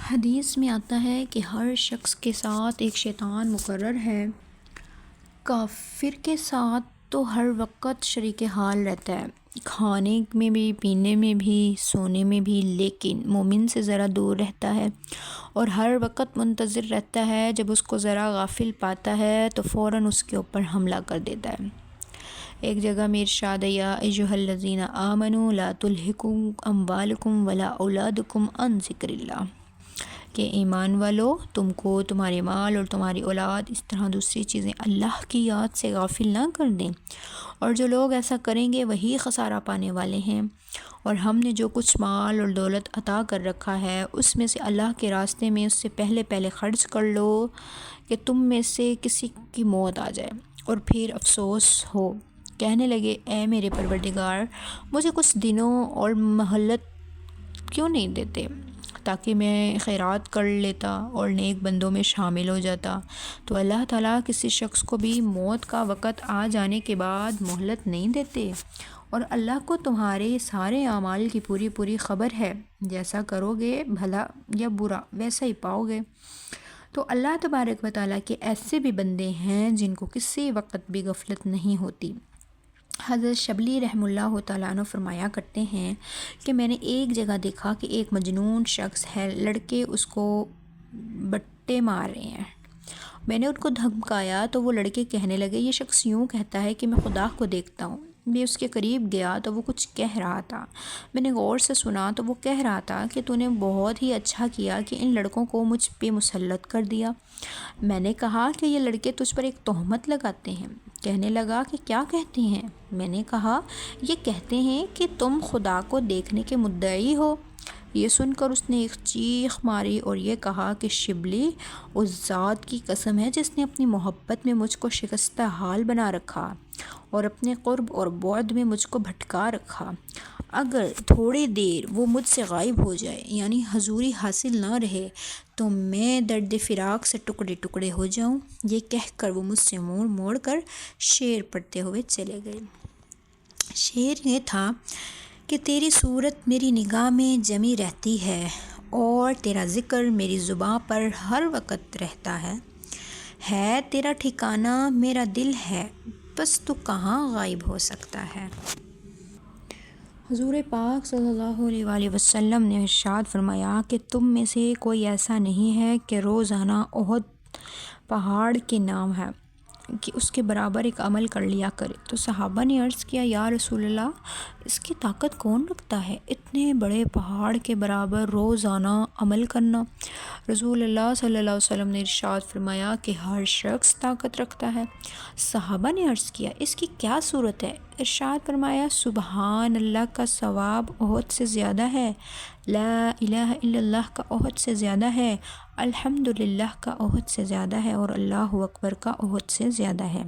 حدیث میں آتا ہے کہ ہر شخص کے ساتھ ایک شیطان مقرر ہے۔ کافر کے ساتھ تو ہر وقت شریک حال رہتا ہے، کھانے میں بھی، پینے میں بھی، سونے میں بھی، لیکن مومن سے ذرا دور رہتا ہے اور ہر وقت منتظر رہتا ہے۔ جب اس کو ذرا غافل پاتا ہے تو فوراً اس کے اوپر حملہ کر دیتا ہے۔ ایک جگہ میں ارشاد ہے، یا ایھا الذین آمنوا لا تلہکم اموالکم ولا اولادکم عن ذکر اللہ، کہ ایمان والو، تم کو تمہارے مال اور تمہاری اولاد اس طرح دوسری چیزیں اللہ کی یاد سے غافل نہ کر دیں، اور جو لوگ ایسا کریں گے وہی خسارہ پانے والے ہیں۔ اور ہم نے جو کچھ مال اور دولت عطا کر رکھا ہے اس میں سے اللہ کے راستے میں اس سے پہلے خرچ کر لو کہ تم میں سے کسی کی موت آ جائے اور پھر افسوس ہو، کہنے لگے اے میرے پروردگار، مجھے کچھ دنوں اور مہلت کیوں نہیں دیتے تاکہ میں خیرات کر لیتا اور نیک بندوں میں شامل ہو جاتا۔ تو اللہ تعالیٰ کسی شخص کو بھی موت کا وقت آ جانے کے بعد مہلت نہیں دیتے، اور اللہ کو تمہارے سارے اعمال کی پوری خبر ہے، جیسا کرو گے بھلا یا برا ویسا ہی پاؤ گے۔ تو اللہ تبارک و تعالیٰ کے ایسے بھی بندے ہیں جن کو کسی وقت بھی غفلت نہیں ہوتی۔ حضرت شبلی رحمہ اللہ تعالیٰ عنہ فرمایا کرتے ہیں کہ میں نے ایک جگہ دیکھا کہ ایک مجنون شخص ہے، لڑکے اس کو بٹے مار رہے ہیں۔ میں نے ان کو دھمکایا تو وہ لڑکے کہنے لگے، یہ شخص یوں کہتا ہے کہ میں خدا کو دیکھتا ہوں۔ میں اس کے قریب گیا تو وہ کچھ کہہ رہا تھا، میں نے غور سے سنا تو وہ کہہ رہا تھا کہ تو نے بہت ہی اچھا کیا کہ ان لڑکوں کو مجھ پہ مسلط کر دیا۔ میں نے کہا کہ یہ لڑکے تجھ پر ایک تہمت لگاتے ہیں۔ کہنے لگا کہ کیا کہتے ہیں؟ میں نے کہا یہ کہتے ہیں کہ تم خدا کو دیکھنے کے مدعی ہو۔ یہ سن کر اس نے ایک چیخ ماری اور یہ کہا کہ شبلی، اس ذات کی قسم ہے جس نے اپنی محبت میں مجھ کو شکستہ حال بنا رکھا اور اپنے قرب اور بعد میں مجھ کو بھٹکا رکھا، اگر تھوڑی دیر وہ مجھ سے غائب ہو جائے، یعنی حضوری حاصل نہ رہے، تو میں درد فراق سے ٹکڑے ٹکڑے ہو جاؤں۔ یہ کہہ کر وہ مجھ سے موڑ کر شعر پڑھتے ہوئے چلے گئے۔ شعر یہ تھا کہ تیری صورت میری نگاہ میں جمی رہتی ہے اور تیرا ذکر میری زباں پر ہر وقت رہتا ہے تیرا ٹھکانہ میرا دل ہے، بس تو کہاں غائب ہو سکتا ہے۔ حضور پاک صلی اللہ علیہ وآلہ وسلم نے ارشاد فرمایا کہ تم میں سے کوئی ایسا نہیں ہے کہ روزانہ احد پہاڑ کے نام ہے کہ اس کے برابر ایک عمل کر لیا کرے۔ تو صحابہ نے عرض کیا، یا رسول اللہ، اس کی طاقت کون رکھتا ہے، اتنے بڑے پہاڑ کے برابر روزانہ عمل کرنا؟ رسول اللہ صلی اللہ علیہ وسلم نے ارشاد فرمایا کہ ہر شخص طاقت رکھتا ہے۔ صحابہ نے عرض کیا، اس کی کیا صورت ہے؟ ارشاد فرمایا، سبحان اللہ کا ثواب احد سے زیادہ ہے، لا الہ الا اللہ کا احد سے زیادہ ہے، الحمدللہ کا احد سے زیادہ ہے، اور اللہ اکبر کا احد سے زیادہ ہے۔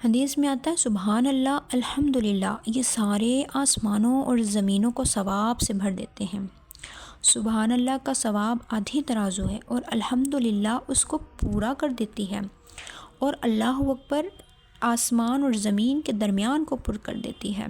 حدیث میں آتا ہے سبحان اللہ، الحمدللہ، یہ سارے آسمانوں اور زمینوں کو ثواب سے بھر دیتے ہیں۔ سبحان اللہ کا ثواب آدھی ترازو ہے اور الحمدللہ اس کو پورا کر دیتی ہے، اور اللہ اکبر آسمان اور زمین کے درمیان کو پر کر دیتی ہے۔